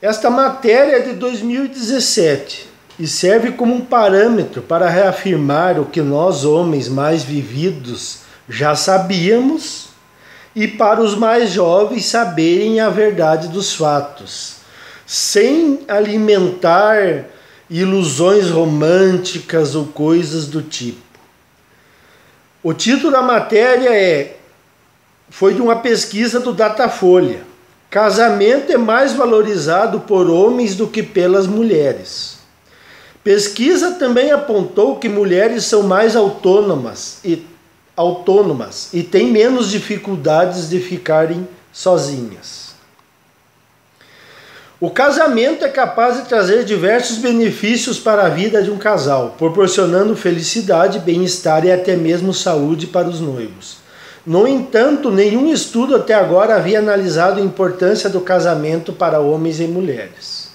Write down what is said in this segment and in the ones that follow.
Esta matéria é de 2017 e serve como um parâmetro para reafirmar o que nós, homens mais vividos, já sabíamos e para os mais jovens saberem a verdade dos fatos, sem alimentar ilusões românticas ou coisas do tipo. O título da matéria foi de uma pesquisa do Datafolha. Casamento é mais valorizado por homens do que pelas mulheres. Pesquisa também apontou que mulheres são mais autônomas e têm menos dificuldades de ficarem sozinhas. O casamento é capaz de trazer diversos benefícios para a vida de um casal, proporcionando felicidade, bem-estar e até mesmo saúde para os noivos. No entanto, nenhum estudo até agora havia analisado a importância do casamento para homens e mulheres.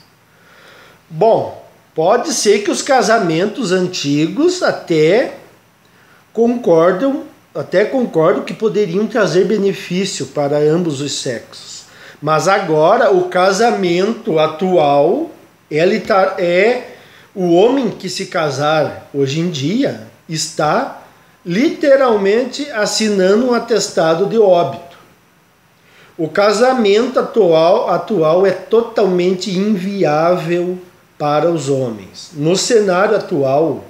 Bom, pode ser que os casamentos antigos até concordam que poderiam trazer benefício para ambos os sexos. Mas agora o casamento atual o homem que se casar hoje em dia está literalmente assinando um atestado de óbito. O casamento atual é totalmente inviável para os homens. No cenário atual,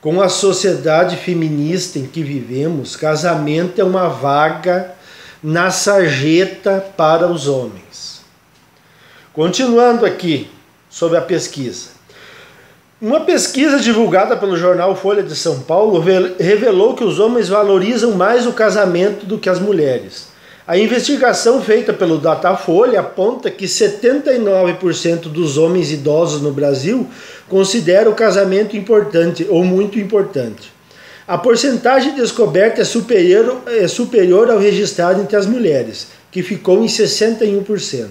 com a sociedade feminista em que vivemos, casamento é uma vaga na sarjeta para os homens. Continuando aqui sobre a pesquisa. Uma pesquisa divulgada pelo jornal Folha de São Paulo revelou que os homens valorizam mais o casamento do que as mulheres. A investigação feita pelo Datafolha aponta que 79% dos homens idosos no Brasil consideram o casamento importante ou muito importante. A porcentagem descoberta é superior ao registrado entre as mulheres, que ficou em 61%.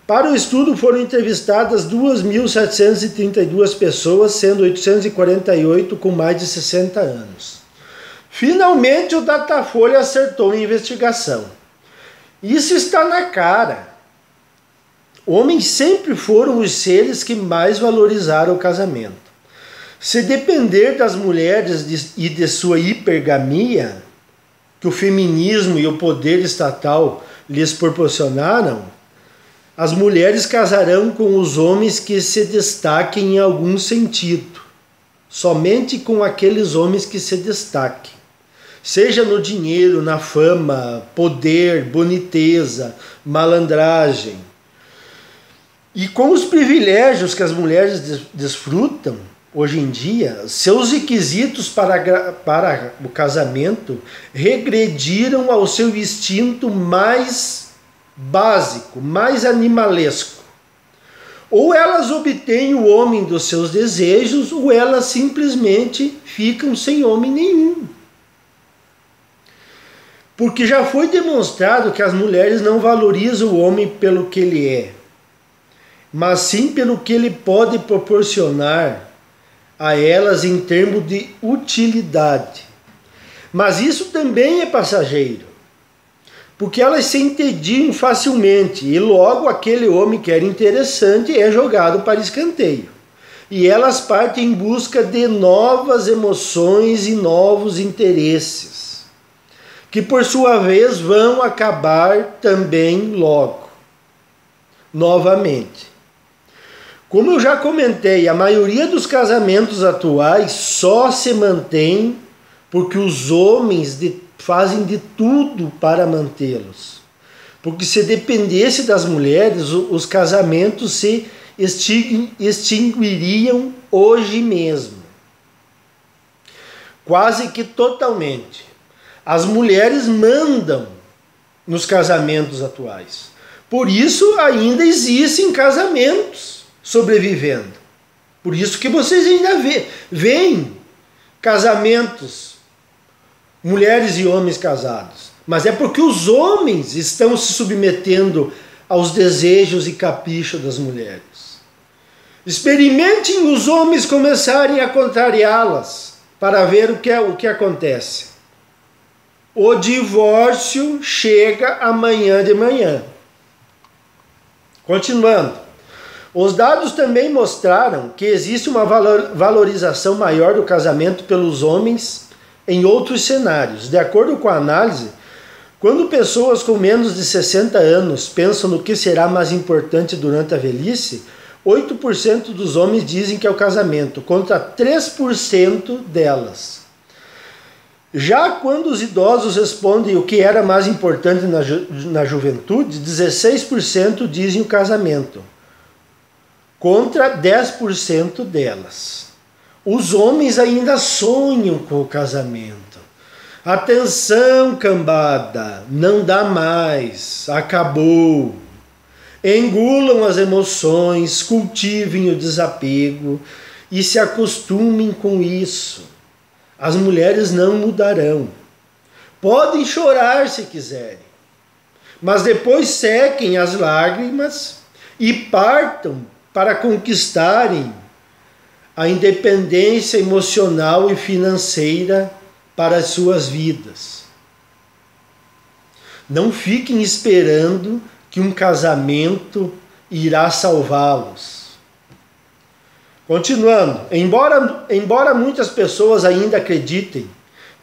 Para o estudo foram entrevistadas 2.732 pessoas, sendo 848 com mais de 60 anos. Finalmente o Datafolha acertou em investigação. Isso está na cara. Homens sempre foram os seres que mais valorizaram o casamento. Se depender das mulheres e de sua hipergamia, que o feminismo e o poder estatal lhes proporcionaram, as mulheres casarão com os homens que se destaquem em algum sentido. Somente com aqueles homens que se destaquem. Seja no dinheiro, na fama, poder, boniteza, malandragem. E com os privilégios que as mulheres desfrutam, hoje em dia, seus requisitos para o casamento regrediram ao seu instinto mais básico, mais animalesco. Ou elas obtêm o homem dos seus desejos, ou elas simplesmente ficam sem homem nenhum. Porque já foi demonstrado que as mulheres não valorizam o homem pelo que ele é, mas sim pelo que ele pode proporcionar a elas em termos de utilidade. Mas isso também é passageiro, porque elas se entediam facilmente e logo aquele homem que era interessante é jogado para escanteio. E elas partem em busca de novas emoções e novos interesses, que por sua vez vão acabar também logo, novamente. Como eu já comentei, a maioria dos casamentos atuais só se mantém porque os homens fazem de tudo para mantê-los. Porque se dependesse das mulheres, os casamentos se extinguiriam hoje mesmo. Quase que totalmente. As mulheres mandam nos casamentos atuais. Por isso ainda existem casamentos sobrevivendo. Por isso que vocês ainda veem casamentos, mulheres e homens casados. Mas é porque os homens estão se submetendo aos desejos e caprichos das mulheres. Experimentem os homens começarem a contrariá-las para ver o que acontece. O divórcio chega amanhã de manhã. Continuando. Os dados também mostraram que existe uma valorização maior do casamento pelos homens em outros cenários. De acordo com a análise, quando pessoas com menos de 60 anos pensam no que será mais importante durante a velhice, 8% dos homens dizem que é o casamento, contra 3% delas. Já quando os idosos respondem o que era mais importante na juventude, 16% dizem o casamento, contra 10% delas. Os homens ainda sonham com o casamento. Atenção, cambada, não dá mais, acabou. Engulam as emoções, cultivem o desapego e se acostumem com isso. As mulheres não mudarão. Podem chorar se quiserem, mas depois sequem as lágrimas e partam para conquistarem a independência emocional e financeira para as suas vidas. Não fiquem esperando que um casamento irá salvá-los. Continuando, embora muitas pessoas ainda acreditem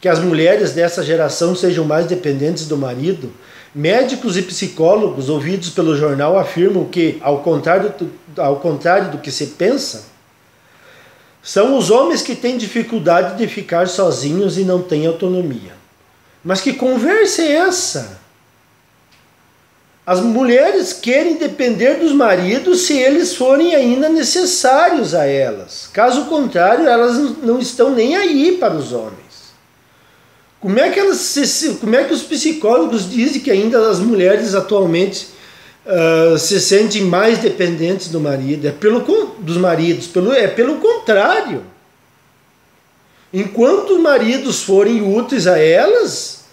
que as mulheres dessa geração sejam mais dependentes do marido, médicos e psicólogos ouvidos pelo jornal afirmam que, ao contrário do que se pensa, são os homens que têm dificuldade de ficar sozinhos e não têm autonomia. Mas que conversa é essa? As mulheres querem depender dos maridos se eles forem ainda necessários a elas. Caso contrário, elas não estão nem aí para os homens. Como é que os psicólogos dizem que ainda as mulheres atualmente se sentem mais dependentes do marido? Dos maridos. É pelo contrário. Enquanto os maridos forem úteis a elas,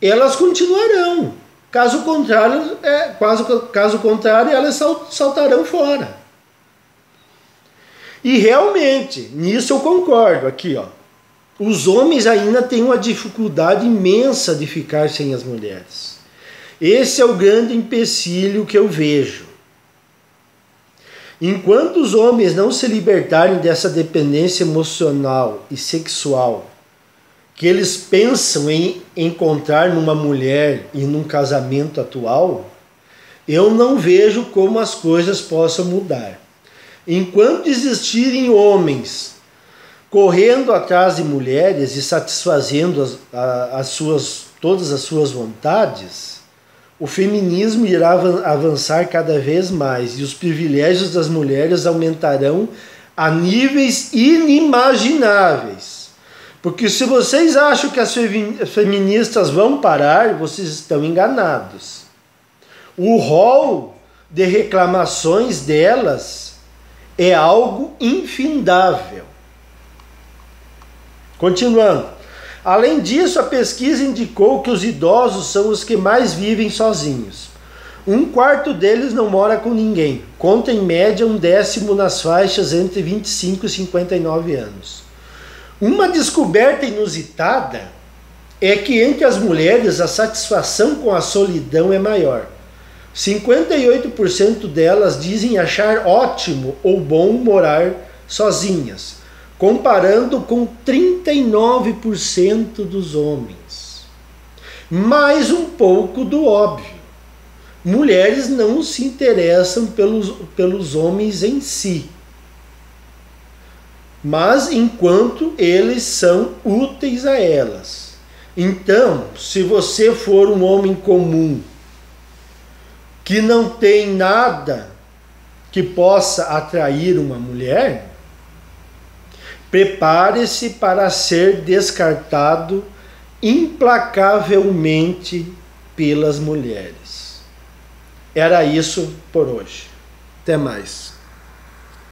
elas continuarão. Caso contrário, elas saltarão fora. E realmente, nisso eu concordo. Aqui, ó, os homens ainda têm uma dificuldade imensa de ficar sem as mulheres. Esse é o grande empecilho que eu vejo. Enquanto os homens não se libertarem dessa dependência emocional e sexual que eles pensam em encontrar numa mulher e num casamento atual, eu não vejo como as coisas possam mudar. Enquanto existirem homens correndo atrás de mulheres e satisfazendo todas as suas vontades, o feminismo irá avançar cada vez mais e os privilégios das mulheres aumentarão a níveis inimagináveis. Porque se vocês acham que as feministas vão parar, vocês estão enganados. O rol de reclamações delas é algo infindável. Continuando. Além disso, a pesquisa indicou que os idosos são os que mais vivem sozinhos. 1/4 deles não mora com ninguém. Conta em média 1/10 nas faixas entre 25 e 59 anos. Uma descoberta inusitada é que entre as mulheres a satisfação com a solidão é maior. 58% delas dizem achar ótimo ou bom morar sozinhas, comparando com 39% dos homens. Mais um pouco do óbvio. Mulheres não se interessam pelos homens em si, mas enquanto eles são úteis a elas. Então, se você for um homem comum, que não tem nada que possa atrair uma mulher, prepare-se para ser descartado implacavelmente pelas mulheres. Era isso por hoje. Até mais.